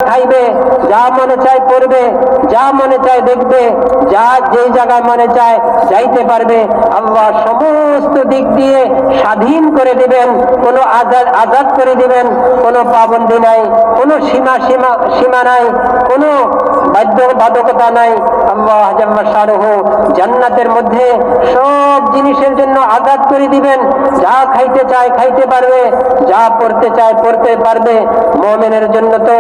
খাইবে, যা মনে চায় পড়বে, যা মনে চায় দেখবে, যা যেই জায়গায় মনে চায় যাইতে পারবে। আল্লাহ সমস্ত দিক দিয়ে স্বাধীন করে দিবেন, কোনো আজাদ করে দিবেন, কোনো পাবন্দি নাই, কোনো সীমা নাই, কোনো বাধ্যবাধকতা নাই। আল্লাহ জাল্লা শানুহু জান্নাতের মধ্যে সব জিনিসের জন্য আজাদ করে দিবেন। যা খাইতে চায় খাইতে পারবে, যা পড়তে চায় পড়তে পারবে। মুমিনের জন্য তো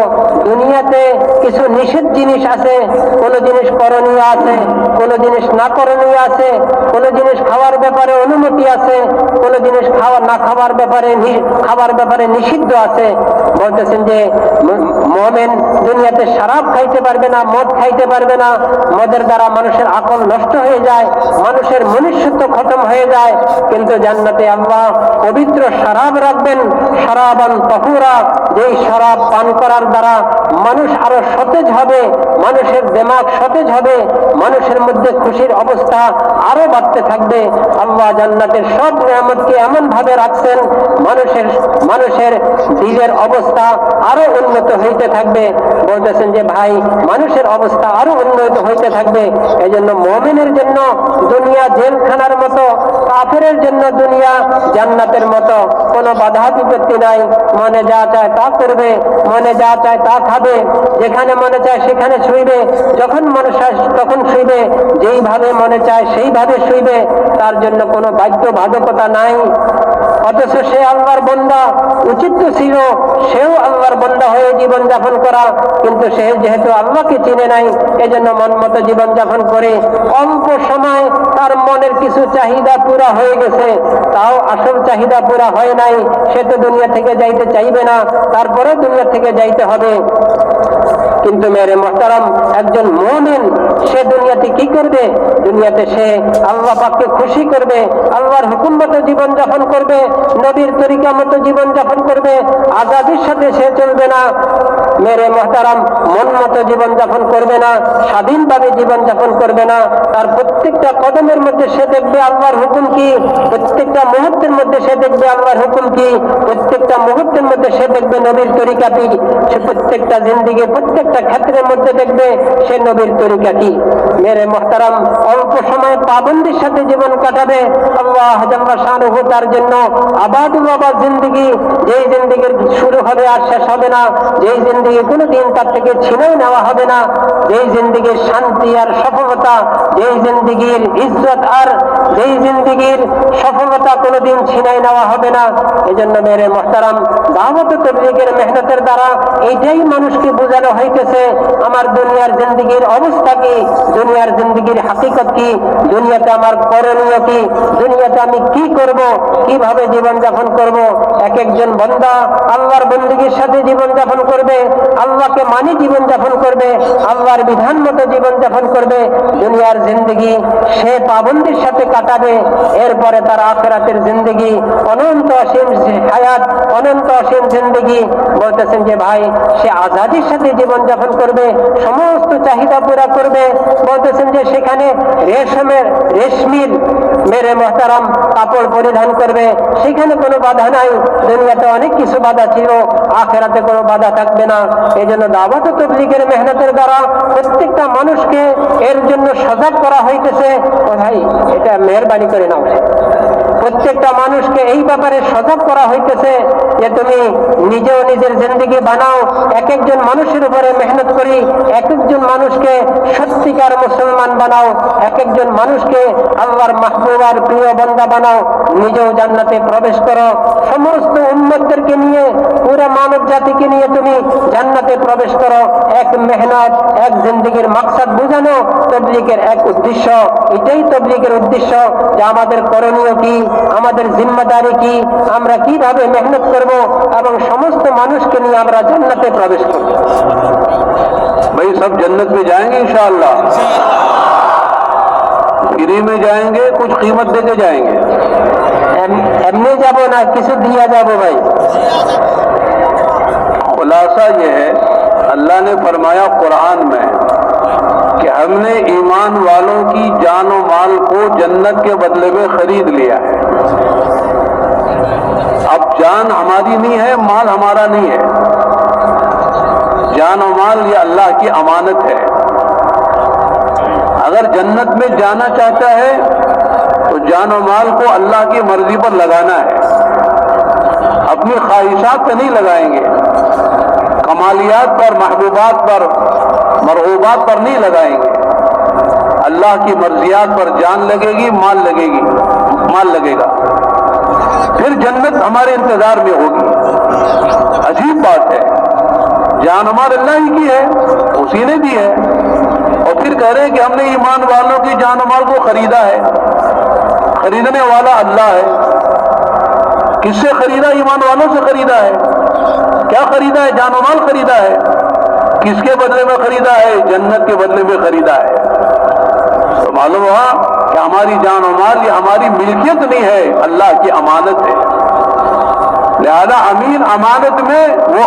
দুনিয়াতে কিছু নিষেধ জিনিস আছে, কোন জিনিস করণীয় আছে, কোন জিনিস না করণীয় আছে, কোন জিনিস খাওয়ার ব্যাপারে অনুমতি আছে, কোন জিনিস না খাওয়ার ব্যাপারে নিষিদ্ধ আছে। বলতেছেন যে মুমিন দুনিয়াতে শরাব খাইতে পারবে না, মদ খাইতে পারবে না। মদের দ্বারা মানুষের আকল নষ্ট হয়ে যায়, মানুষের মনুষ্যত্ব খতম হয়ে যায়। কিন্তু জান্নাতে আল্লাহ পবিত্র শরাব রাখবেন, শরাবান তাহুরা, যেই শরাব পান করার দ্বারা মানুষ আরো সতেজ হবে, মানুষের দিমাগ সতেজ হবে, মানুষের মধ্যে খুশির অবস্থা আরো বাড়তে থাকবে। আল্লাহ জান্নাতের সব নিয়ামতকে এমন ভাবে রাখছেন, মানুষের দিলের অবস্থা আরো উন্নত হইতে থাকবে। বলতেছেন যে ভাই, মানুষের অবস্থা আরো উন্নত হইতে থাকবে। এই জন্য মুমিনের জন্য দুনিয়া জেলখানার মতো, কাফেরের জন্য দুনিয়া জান্নাতের মতো। কোনো বাধা বিপত্তি নাই, মনে যা চায় তা করবে, মনে যা চায় তা খাবে, যেখানে মনে চায় সেখানে শুইবে, যখন মনে চায় তখন শুইবে, যেইভাবে মনে চায় সেইভাবে শুইবে। তার জন্য কোনো বাধ্যবাধকতা নাই। অথচ সে আল্লাহর বান্দা, উচিত তো ছিল সেও আল্লাহর বান্দা হয়ে জীবন যাপন করা, কিন্তু সে যেহেতু আল্লাহকে চিনে নাই, এজন্য মন মতো জীবন যাপন করে অল্প সময় তার মনের কিছু চাহিদা পুরা হয়ে গেছে, তাও আসল চাহিদা পুরা হয় নাই। সে তো দুনিয়া থেকে যাইতে চাইবে না, তারপরে দুনিয়া থেকে যাইতে হবে। কিন্তু মেরে মুহতারাম, একজন মুমিন সে দুনিয়াতে কি করবে? দুনিয়াতে সে আল্লাহ পাককে খুশি করবে, আল্লাহর হুকুম মতো জীবন যাপন করবে, নবীর তরিকা মতো জীবন যাপন করবে। আজাদির সাথে সে চলবে না মেরে মুহতারাম, মন মতো জীবন যাপন করবে না, স্বাধীনভাবে জীবন যাপন করবে না। তার প্রত্যেকটা কদমের মধ্যে সে দেখবে আল্লাহর হুকুম কি, প্রত্যেকটা মুহূর্তের মধ্যে সে দেখবে আল্লাহর হুকুম কি, প্রত্যেকটা মুহূর্তের মধ্যে সে দেখবে নবীর তরিকা কি, সে প্রত্যেকটা জিন্দিগি প্রত্যেকটা ক্ষেত্রের মধ্যে দেখবে সে নবীর তরিকা কি। মেরে মুহতারাম, অল্প সময় পাবন্দির সাথে জীবন কাটাবে। আল্লাহ জাল্লা শানুহু তার জন্য আবাদুল আবাদ জিন্দিগি, যেই জিন্দিগির শুরু হবে আর শেষ হবে না, যেই জিন্দিগি কোনোদিন তার থেকে ছিনাই নেওয়া হবে না, যেই জিন্দিগির শান্তি আর সফলতা, যেই জিন্দিগির ইজ্জত আর যেই জিন্দিগির সফলতা কোনোদিন ছিনাই নেওয়া হবে না। এই জন্য মেরে মুহতারাম, দাওয়াত তাবলীগের মেহনতের দ্বারা এইটাই মানুষকে বোঝানো হইতেছে আমার দুনিয়ার জিন্দিগির অবস্থা কি, দুনিয়ার জিন্দিগির হাকিকত কি, দুনিয়াতে আমার করণীয় কি, দুনিয়াতে আমি কি করব, কিভাবে জীবন যাপন করব। এক একজন বান্দা আল্লাহর বন্দেগীর সাথে জীবন যাপন করবে, আল্লাহকে মানি জীবন যাপন করবে, আল্লাহর বিধান মতো জীবন যাপন করবে। দুনিয়ার জিন্দিগি সে পাবন্দির সাথে কাটাবে, এরপরে তার আখিরাতের জিন্দিগি অনন্ত অসীম হায়াত, অনন্ত অসীম জিন্দিগি। বলতেছেন যে ভাই, সে আজাদির সাথে জীবন যাপন করবে, সমস্ত চাহিদা পুরা করবে। বলতেছেন যে সেখানে রেশমির মেরে মুহতারাম কাপড় পরিধান করবে, সেখানে কোনো বাধা নাই। দুনিয়াতে অনেক কিছু বাধা ছিল, আখিরাতে কোনো বাধা থাকবে না। এই জন্য দাওয়াত তাবলীগের মেহনতের দ্বারা প্রত্যেকটা মানুষকে এর জন্য সজাগ করা হইতেছে। ও ভাই, এটা মেহরবানি করে নাও, প্রত্যেকটা মানুষকে এই ব্যাপারে সজাগ করা হইতেছে যে তুমি নিজেও নিজের জিন্দেগি বানাও। এক একজন মানুষের উপরে মেহনত করি, এক একজন মানুষকে সত্যিকার মুসলমান বানাও, এক একজন মানুষকে আল্লাহর মাহবুব আর প্রিয় বান্দা বানাও, নিজেও জান্নাতে প্রবেশ করো। সমস্ত উম্মতদেরকে নিয়ে, পুরো মানব জাতিকে নিয়ে তুমি জান্নাতে প্রবেশ করো। এক মেহনত, এক জিন্দেগির মাকসাদ বুঝানো তাবলীগের এক উদ্দেশ্য। এটাই তাবলীগের উদ্দেশ্য যে আমাদের করণীয় কি, আমাদের জিম্মাদারি কি, আমরা কিভাবে মেহনত করব এবং সমস্ত মানুষকে নিয়ে আমরা জান্নাতে প্রবেশ করব। भाई सब जन्नत में जाएंगे इंशाअल्लाह, फ्री में जाएंगे, कुछ कीमत देके जाएंगे। एमने जाबो ना, किसी दिया जाबो भाई। खुलासा ये है, अल्लाह ने फरमाया कुरान में कि हमने ईमान वालों की जान और माल को जन्नत के बदले में खरीद लिया है। अब जान हमारी नहीं है, माल हमारा नहीं है। जान और माल ये अल्लाह की अमानत है। अगर जन्नत में जाना चाहता है तो जान और माल को अल्लाह की मर्जी पर लगाना है, अपनी ख्वाहिशात पर नहीं लगाएंगे, कमालियात पर, महबूबात पर, मरगूबात पर नहीं लगाएंगे। अल्लाह की मर्जियात पर जान लगेगी, माल लगेगा, फिर जन्नत हमारे इंतजार में होगी। अजीब बात है, जान हमारे अल्लाह ही की है, उसी ने दी है, और फिर कह रहे हैं कि हमने ईमान वालों की जान माल को खरीदा है। खरीदने वाला अल्लाह है। किससे खरीदा? ईमान वालों से खरीदा है। क्या खरीदा है? जान माल खरीदा है। किसके बदले में खरीदा है? जन्नत के बदले में खरीदा है। तो मालूम हुआ कि हमारी जान और माल ये हमारी मिल्कियत नहीं है, अल्लाह की अमानत है। लिहाजा अमीन अमानत में वो